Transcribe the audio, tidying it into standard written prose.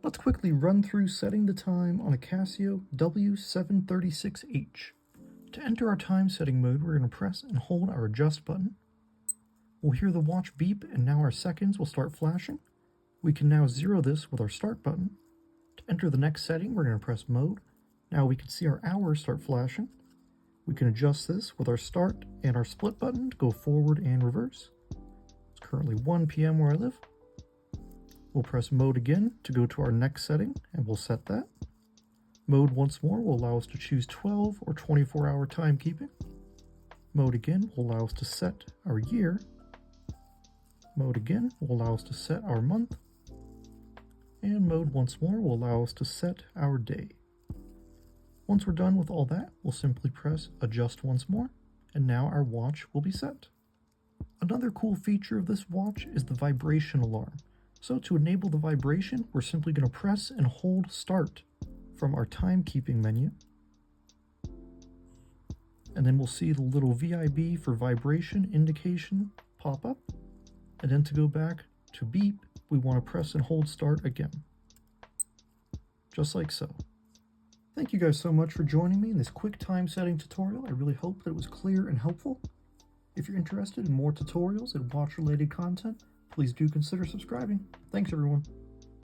Let's quickly run through setting the time on a Casio W-736H. To enter our time setting mode, we're going to press and hold our adjust button. We'll hear the watch beep and now our seconds will start flashing. We can now zero this with our start button. To enter the next setting, we're going to press mode. Now we can see our hours start flashing. We can adjust this with our start and our split button to go forward and reverse. It's currently 1 p.m. where I live. We'll press mode again to go to our next setting and we'll set that. Mode once more will allow us to choose 12 or 24-hour timekeeping. Mode again will allow us to set our year. Mode again will allow us to set our month. And mode once more will allow us to set our day. Once we're done with all that, we'll simply press adjust once more, and now our watch will be set. Another cool feature of this watch is the vibration alarm. So to enable the vibration, we're simply going to press and hold start from our timekeeping menu. And then we'll see the little VIB for vibration indication pop up. And then to go back to beep, we want to press and hold start again. Just like so. Thank you guys so much for joining me in this quick time setting tutorial. I really hope that it was clear and helpful. If you're interested in more tutorials and watch related content, please do consider subscribing. Thanks everyone.